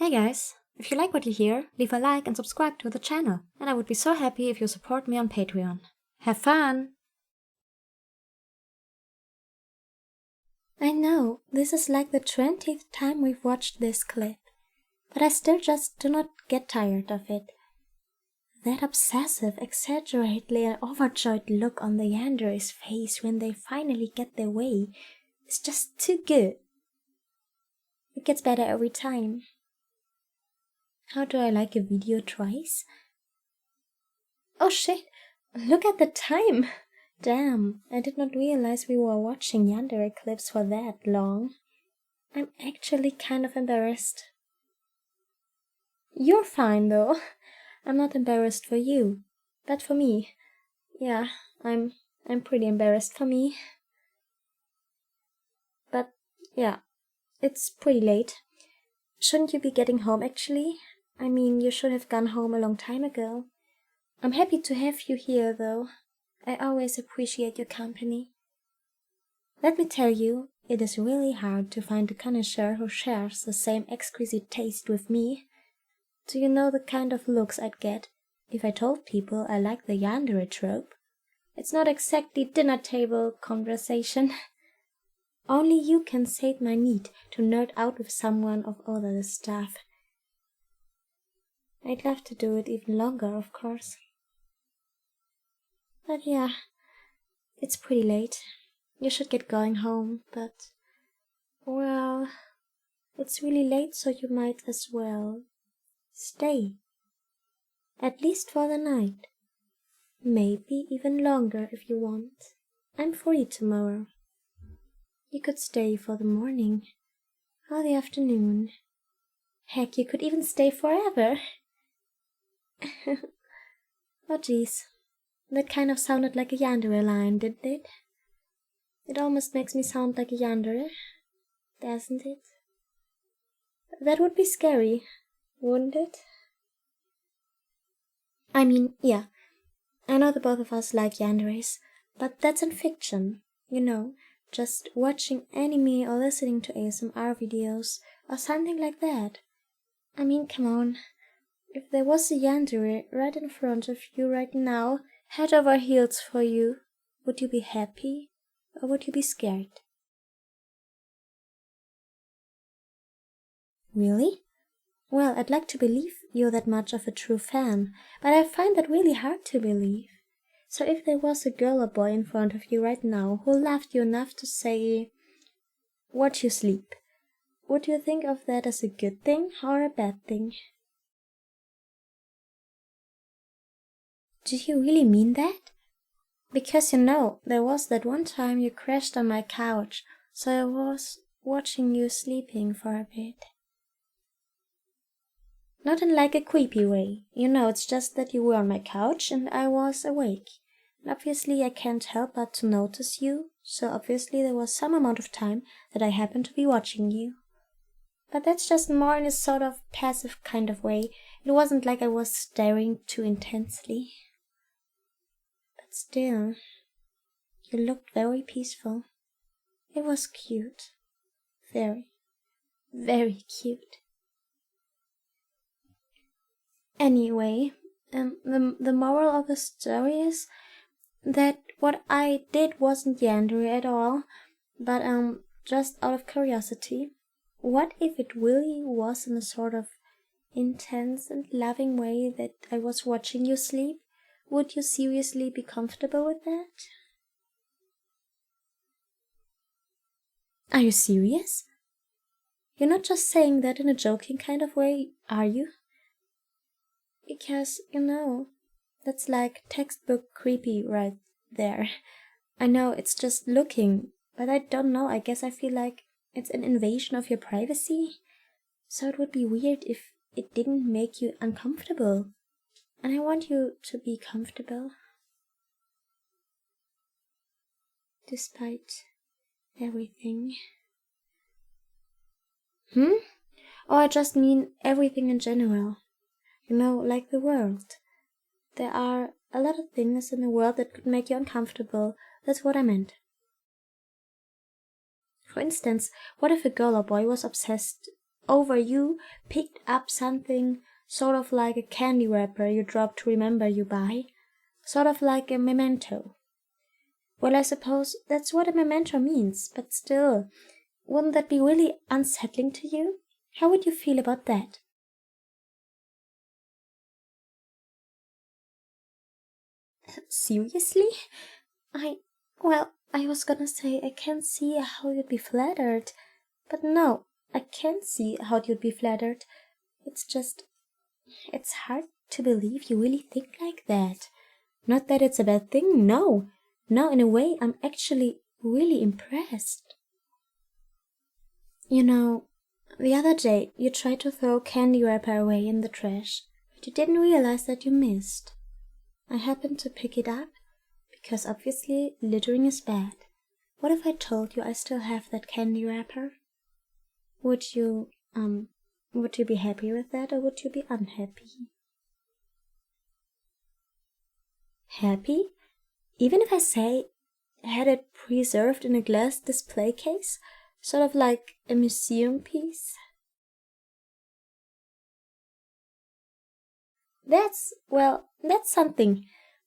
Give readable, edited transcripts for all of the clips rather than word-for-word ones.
Hey guys, if you like what you hear, leave a like and subscribe to the channel, and I would be so happy if you support me on Patreon. Have fun! I know, this is like the 20th time we've watched this clip, but I still just do not get tired of it. That obsessive, exaggeratedly and overjoyed look on the Yandere's face when they finally get their way is just too good. It gets better every time. How do I like a video twice? Oh shit, look at the time! Damn, I did not realize we were watching Yandere clips for that long. I'm actually kind of embarrassed. You're fine though. I'm not embarrassed for you, but for me. Yeah, I'm pretty embarrassed for me. But yeah, it's pretty late. Shouldn't you be getting home actually? I mean, you should have gone home a long time ago. I'm happy to have you here though. I always appreciate your company. Let me tell you, it is really hard to find a connoisseur who shares the same exquisite taste with me. Do you know the kind of looks I'd get if I told people I like the Yandere trope? It's not exactly dinner table conversation. Only you can sate my need to nerd out with someone of all this stuff. I'd love to do it even longer, of course. But yeah, it's pretty late. You should get going home, but, well, it's really late, so you might as well stay. At least for the night. Maybe even longer if you want. I'm free tomorrow. You could stay for the morning or the afternoon. Heck, you could even stay forever. Oh geez, that kind of sounded like a Yandere line, didn't it? It almost makes me sound like a Yandere, doesn't it? That would be scary, wouldn't it? I mean, yeah, I know the both of us like Yanderes, but that's in fiction, you know, just watching anime or listening to ASMR videos or something like that. I mean, come on. If there was a Yandere right in front of you right now, head over heels for you, would you be happy or would you be scared? Really? Well, I'd like to believe you're that much of a true fan, but I find that really hard to believe. So if there was a girl or boy in front of you right now who loved you enough to say, "Watch you sleep," would you think of that as a good thing or a bad thing? Do you really mean that? Because you know, there was that one time you crashed on my couch, so I was watching you sleeping for a bit. Not in like a creepy way, you know, it's just that you were on my couch and I was awake. And obviously I can't help but to notice you, so obviously there was some amount of time that I happened to be watching you. But that's just more in a sort of passive kind of way. It wasn't like I was staring too intensely. But still, you looked very peaceful. It was cute. Very, very cute. Anyway, the moral of the story is that what I did wasn't Yandere at all, but just out of curiosity. What if it really was in a sort of intense and loving way that I was watching you sleep? Would you seriously be comfortable with that? Are you serious? You're not just saying that in a joking kind of way, are you? Because, you know, that's like textbook creepy right there. I know it's just looking, but I don't know, I guess I feel like it's an invasion of your privacy. So it would be weird if it didn't make you uncomfortable. And I want you to be comfortable. Despite everything. Oh, I just mean everything in general. You know, like the world. There are a lot of things in the world that could make you uncomfortable. That's what I meant. For instance, what if a girl or boy was obsessed over you picked up something sort of like a candy wrapper you dropped to remember you by, sort of like a memento. Well, I suppose that's what a memento means, but still, wouldn't that be really unsettling to you? How would you feel about that? Seriously? I was gonna say I can't see how you'd be flattered, but no, I can't see how you'd be flattered. It's hard to believe you really think like that. Not that it's a bad thing, no. No, in a way, I'm actually really impressed. You know, the other day you tried to throw candy wrapper away in the trash, but you didn't realize that you missed. I happened to pick it up, because obviously littering is bad. What if I told you I still have that candy wrapper? Would you be happy with that, or would you be unhappy? Happy? Even if I say I had it preserved in a glass display case, sort of like a museum piece? That's something.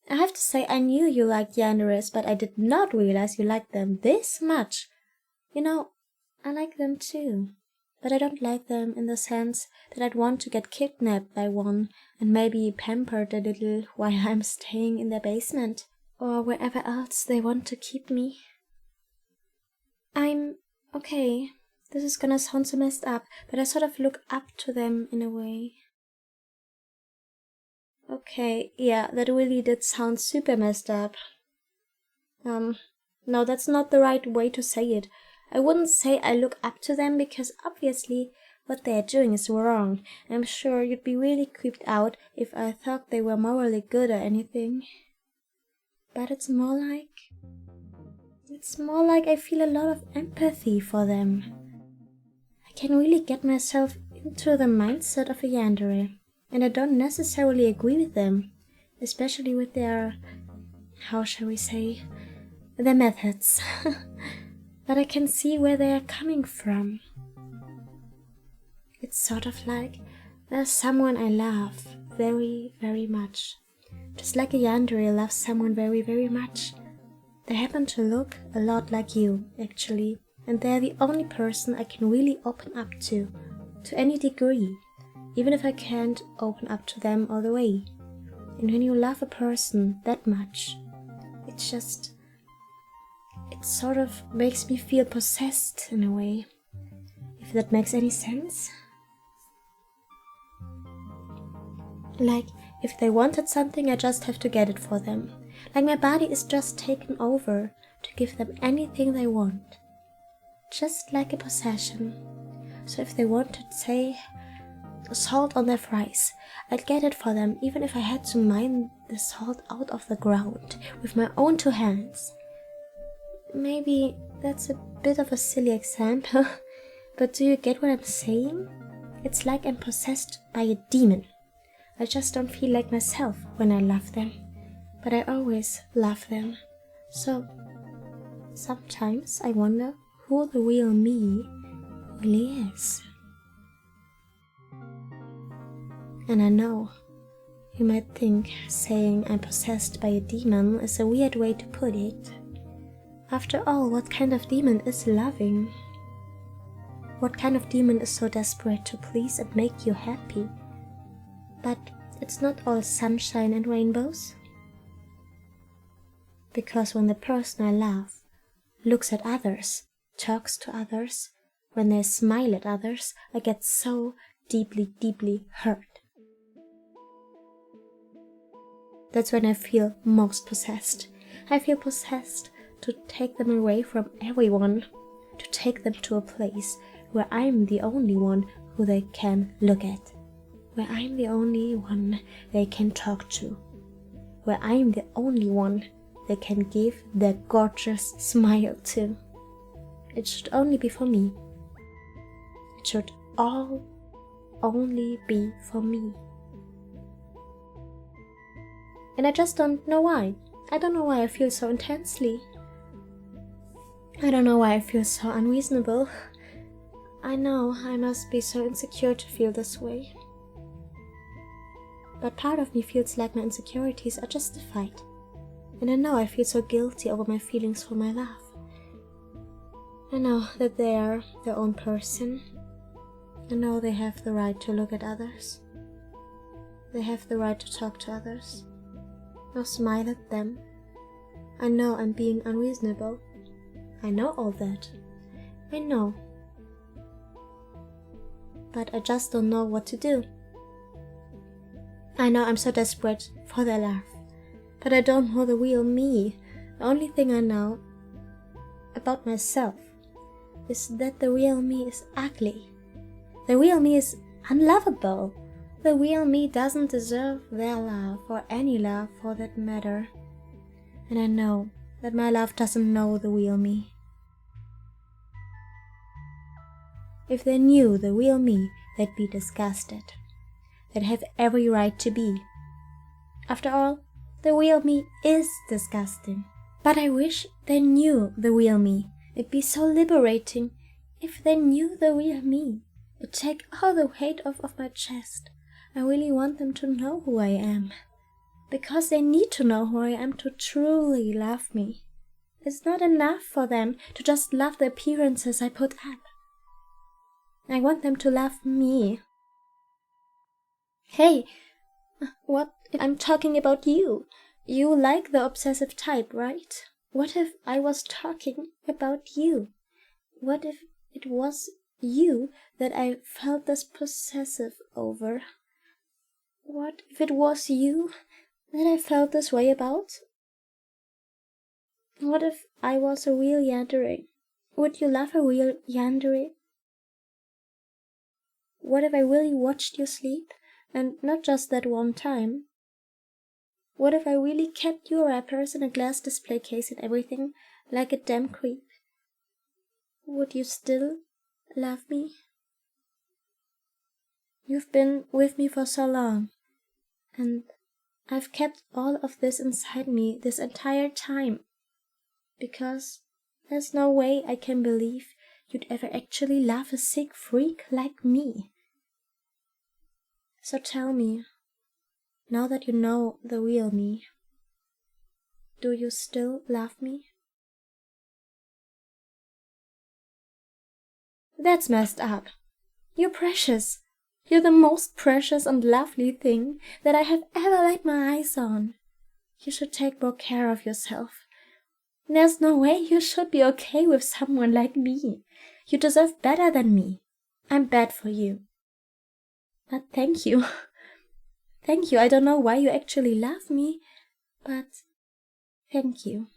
I have to say I knew you liked Yanderes, but I did not realize you liked them this much. You know, I like them too, but I don't like them in the sense that I'd want to get kidnapped by one and maybe pampered a little while I'm staying in their basement, or wherever else they want to keep me. Okay, this is gonna sound so messed up, but I sort of look up to them in a way. Okay, yeah, that really did sound super messed up. No, that's not the right way to say it. I wouldn't say I look up to them because obviously what they're doing is wrong. I'm sure you'd be really creeped out if I thought they were morally good or anything. But it's more like I feel a lot of empathy for them. I can really get myself into the mindset of a Yandere, and I don't necessarily agree with them, especially with their, how shall we say, their methods. But I can see where they are coming from. It's sort of like there's someone I love very, very much. Just like a Yandere loves someone very, very much. They happen to look a lot like you, actually, and they're the only person I can really open up to any degree, even if I can't open up to them all the way. And when you love a person that much, it sort of makes me feel possessed in a way, if that makes any sense. Like, if they wanted something, I just have to get it for them. Like my body is just taken over to give them anything they want. Just like a possession. So if they wanted, say, salt on their fries, I'd get it for them, even if I had to mine the salt out of the ground with my own 2 hands. Maybe that's a bit of a silly example, but do you get what I'm saying? It's like I'm possessed by a demon. I just don't feel like myself when I love them, but I always love them. So sometimes I wonder who the real me really is. And I know you might think saying I'm possessed by a demon is a weird way to put it. After all, what kind of demon is loving? What kind of demon is so desperate to please and make you happy? But it's not all sunshine and rainbows. Because when the person I love looks at others, talks to others, when they smile at others, I get so deeply, deeply hurt. That's when I feel most possessed. I feel possessed to take them away from everyone, to take them to a place where I'm the only one who they can look at, where I'm the only one they can talk to, where I'm the only one they can give their gorgeous smile to. It should only be for me. It should all only be for me. And I just don't know why. I don't know why I feel so intensely. I don't know why I feel so unreasonable. I know I must be so insecure to feel this way. But part of me feels like my insecurities are justified. And I know I feel so guilty over my feelings for my love. I know that they are their own person. I know they have the right to look at others. They have the right to talk to others. Or smile at them. I know I'm being unreasonable. I know all that. I know. But I just don't know what to do. I know I'm so desperate for their love. But I don't know the real me. The only thing I know about myself is that the real me is ugly. The real me is unlovable. The real me doesn't deserve their love, or any love for that matter. And I know that my love doesn't know the real me. If they knew the real me, they'd be disgusted. They'd have every right to be. After all, the real me is disgusting. But I wish they knew the real me. It'd be so liberating if they knew the real me. It'd take all the weight off of my chest. I really want them to know who I am. Because they need to know who I am to truly love me. It's not enough for them to just love the appearances I put up. I want them to love me. Hey, what if I'm talking about you? You like the obsessive type, right? What if I was talking about you? What if it was you that I felt this possessive over? What if it was you that I felt this way about? What if I was a real Yandere? Would you love a real Yandere? What if I really watched you sleep, and not just that one time? What if I really kept your wrappers in a glass display case and everything, like a damn creep? Would you still love me? You've been with me for so long, and I've kept all of this inside me this entire time, because there's no way I can believe you'd ever actually love a sick freak like me. So tell me, now that you know the real me, do you still love me? That's messed up. You're precious. You're the most precious and lovely thing that I have ever laid my eyes on. You should take more care of yourself. There's no way you should be okay with someone like me. You deserve better than me. I'm bad for you. But thank you. Thank you. I don't know why you actually love me, but thank you.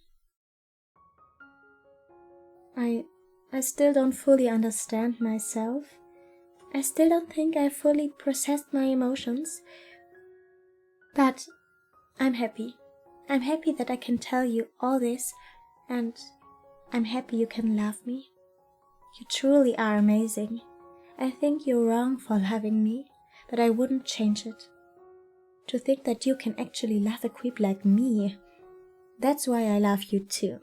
I still don't fully understand myself. I still don't think I fully processed my emotions. But I'm happy. I'm happy that I can tell you all this, and I'm happy you can love me. You truly are amazing. I think you're wrong for loving me, but I wouldn't change it. To think that you can actually love a creep like me, that's why I love you too.